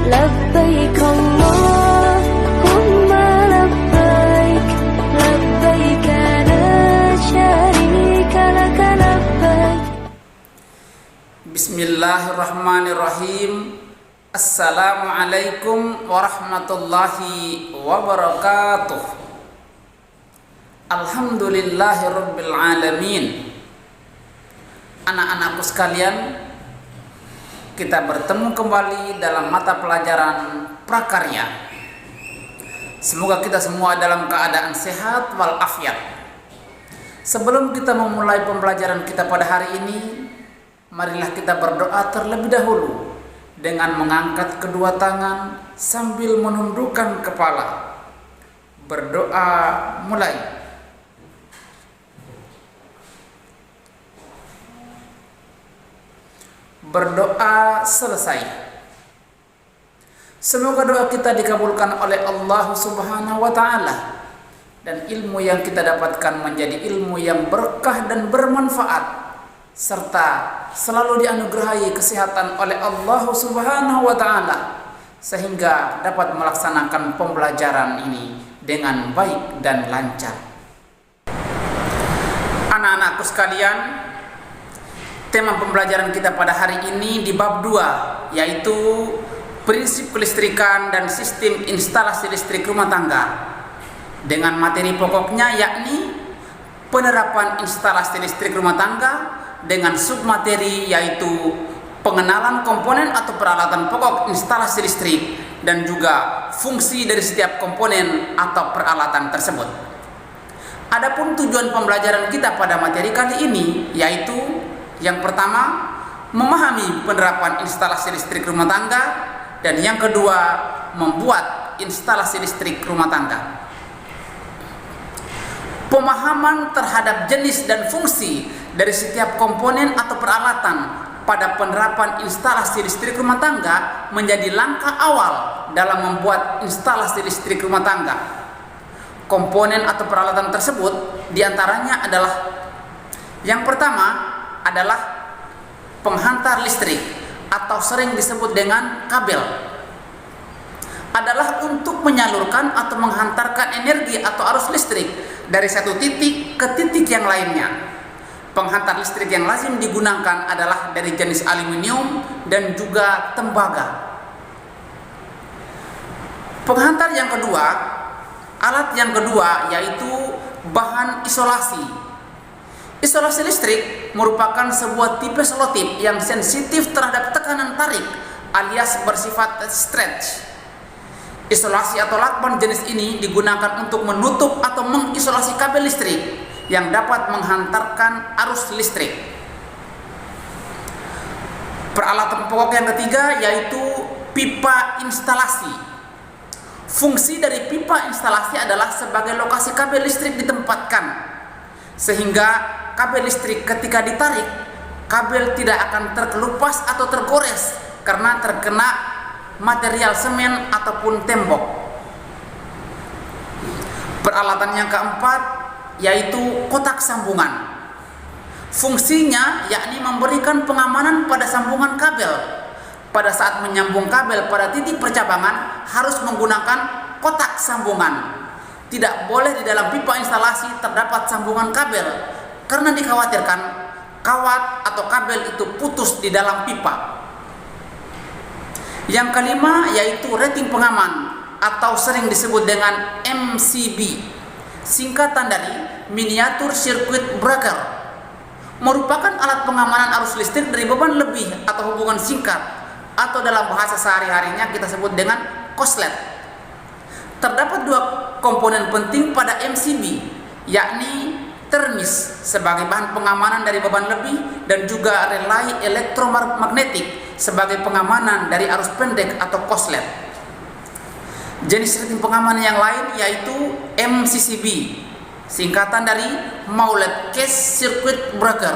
لبيك اللهم لبيك لبيك لا شريك لك لبيك. Bismillahirrahmanirrahim. Assalamualaikum warahmatullahi wabarakatuh. Alhamdulillahirabbil alamin. Anak-anakku sekalian, kita bertemu kembali dalam mata pelajaran prakarya. Semoga kita semua dalam keadaan sehat walafiat. Sebelum kita memulai pembelajaran kita pada hari ini, marilah kita berdoa terlebih dahulu dengan mengangkat kedua tangan sambil menundukkan kepala. Berdoa mulai. Berdoa selesai. Semoga doa kita dikabulkan oleh Allah Subhanahu wa Ta'ala, dan ilmu yang kita dapatkan menjadi ilmu yang berkah dan bermanfaat, serta selalu dianugerahi kesehatan oleh Allah Subhanahu wa Ta'ala, sehingga dapat melaksanakan pembelajaran ini dengan baik dan lancar. Anak-anakku sekalian, tema pembelajaran kita pada hari ini di bab 2, yaitu prinsip kelistrikan dan sistem instalasi listrik rumah tangga, dengan materi pokoknya yakni penerapan instalasi listrik rumah tangga, dengan submateri yaitu pengenalan komponen atau peralatan pokok instalasi listrik dan juga fungsi dari setiap komponen atau peralatan tersebut. Adapun tujuan pembelajaran kita pada materi kali ini yaitu yang pertama, memahami penerapan instalasi listrik rumah tangga, dan yang kedua, membuat instalasi listrik rumah tangga. Pemahaman terhadap jenis dan fungsi dari setiap komponen atau peralatan pada penerapan instalasi listrik rumah tangga menjadi langkah awal dalam membuat instalasi listrik rumah tangga. Komponen atau peralatan tersebut diantaranya adalah yang pertama adalah penghantar listrik atau sering disebut dengan kabel. Adalah untuk menyalurkan atau menghantarkan energi atau arus listrik dari satu titik ke titik yang lainnya. Penghantar listrik yang lazim digunakan adalah dari jenis aluminium dan juga tembaga. Penghantar yang kedua, alat yang kedua yaitu bahan isolasi. Isolasi listrik merupakan sebuah tipe selotip yang sensitif terhadap tekanan tarik alias bersifat stretch. Isolasi atau lakban jenis ini digunakan untuk menutup atau mengisolasi kabel listrik yang dapat menghantarkan arus listrik. Peralatan pokok yang ketiga yaitu pipa instalasi. Fungsi dari pipa instalasi adalah sebagai lokasi kabel listrik ditempatkan, sehingga kabel listrik ketika ditarik, kabel tidak akan terkelupas atau tergores karena terkena material semen ataupun tembok. Peralatan yang keempat yaitu kotak sambungan. Fungsinya yakni memberikan pengamanan pada sambungan kabel. Pada saat menyambung kabel pada titik percabangan harus menggunakan kotak sambungan. Tidak boleh di dalam pipa instalasi terdapat sambungan kabel, karena dikhawatirkan kawat atau kabel itu putus di dalam pipa. Yang kelima yaitu rating pengaman atau sering disebut dengan MCB, singkatan dari miniatur circuit breaker. Merupakan alat pengamanan arus listrik dari beban lebih atau hubungan singkat, atau dalam bahasa sehari-harinya kita sebut dengan koslet. Terdapat dua komponen penting pada MCB, yakni termis sebagai bahan pengamanan dari beban lebih dan juga relay elektromagnetik sebagai pengamanan dari arus pendek atau koslet. Jenis rating pengamanan yang lain yaitu MCCB, singkatan dari Moulet Case Circuit Breaker,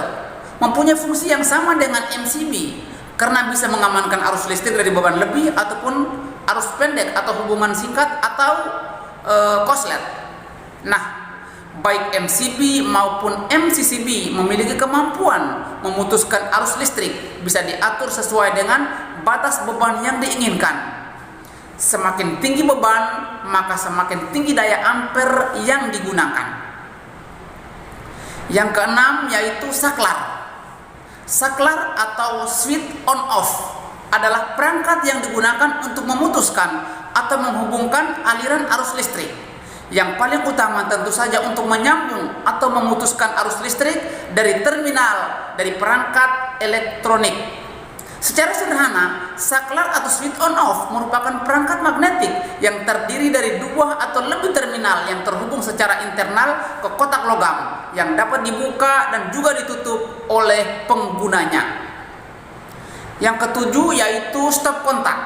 mempunyai fungsi yang sama dengan MCB karena bisa mengamankan arus listrik dari beban lebih ataupun arus pendek atau hubungan singkat atau koslet. Nah, baik MCB maupun MCCB memiliki kemampuan memutuskan arus listrik, bisa diatur sesuai dengan batas beban yang diinginkan. Semakin tinggi beban, maka semakin tinggi daya ampere yang digunakan. Yang keenam yaitu saklar. Saklar atau switch on off adalah perangkat yang digunakan untuk memutuskan atau menghubungkan aliran arus listrik. Yang paling utama tentu saja untuk menyambung atau memutuskan arus listrik dari terminal dari perangkat elektronik. Secara sederhana, saklar atau switch on off merupakan perangkat magnetik yang terdiri dari 2 atau lebih terminal yang terhubung secara internal ke kotak logam yang dapat dibuka dan juga ditutup oleh penggunanya. Yang ketujuh yaitu stop kontak.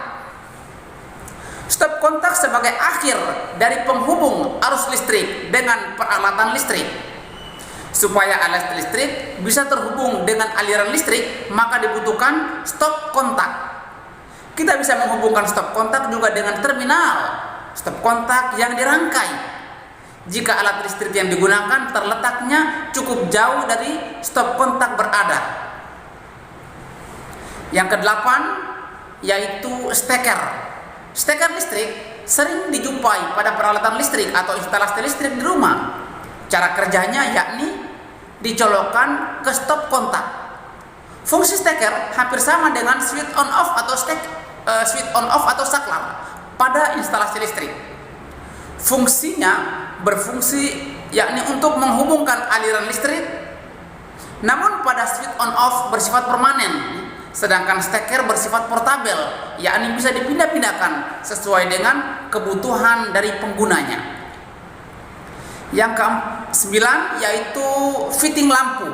Stop kontak sebagai akhir dari penghubung arus listrik dengan peralatan listrik. Supaya alat listrik bisa terhubung dengan aliran listrik, maka dibutuhkan stop kontak. Kita bisa menghubungkan stop kontak juga dengan terminal stop kontak yang dirangkai. Jika alat listrik yang digunakan terletaknya cukup jauh dari stop kontak berada. Yang kedelapan yaitu steker. Steker listrik sering dijumpai pada peralatan listrik atau instalasi listrik di rumah. Cara kerjanya yakni dicolokkan ke stop kontak. Fungsi steker hampir sama dengan switch on off atau saklar pada instalasi listrik. Fungsinya berfungsi yakni untuk menghubungkan aliran listrik, namun pada switch on off bersifat permanen, sedangkan steker bersifat portabel, yakni bisa dipindah-pindahkan sesuai dengan kebutuhan dari penggunanya. Yang ke-9 yaitu fitting lampu.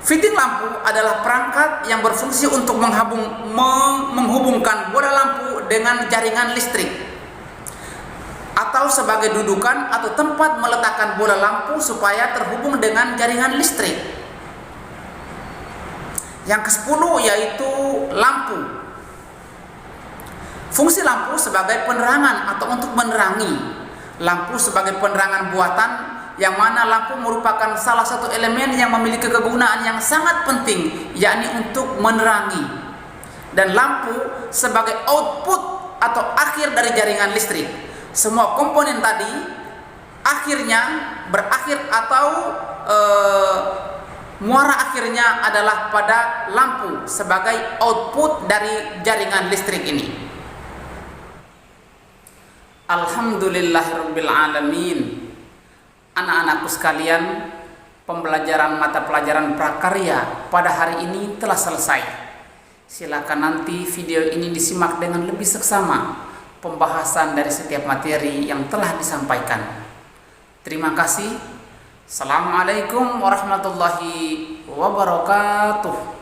Fitting lampu adalah perangkat yang berfungsi untuk menghubungkan bola lampu dengan jaringan listrik, atau sebagai dudukan atau tempat meletakkan bola lampu supaya terhubung dengan jaringan listrik. Yang ke-10 yaitu lampu. Fungsi lampu sebagai penerangan atau untuk menerangi. Lampu sebagai penerangan buatan, yang mana lampu merupakan salah satu elemen yang memiliki kegunaan yang sangat penting, yakni untuk menerangi. Dan lampu sebagai output atau akhir dari jaringan listrik. Semua komponen tadi akhirnya berakhir atau muara akhirnya adalah pada lampu sebagai output dari jaringan listrik ini. Alhamdulillahirabbil alamin. Anak-anakku sekalian, pembelajaran mata pelajaran prakarya pada hari ini telah selesai. Silakan nanti video ini disimak dengan lebih seksama pembahasan dari setiap materi yang telah disampaikan. Terima kasih. Assalamualaikum warahmatullahi wabarakatuh.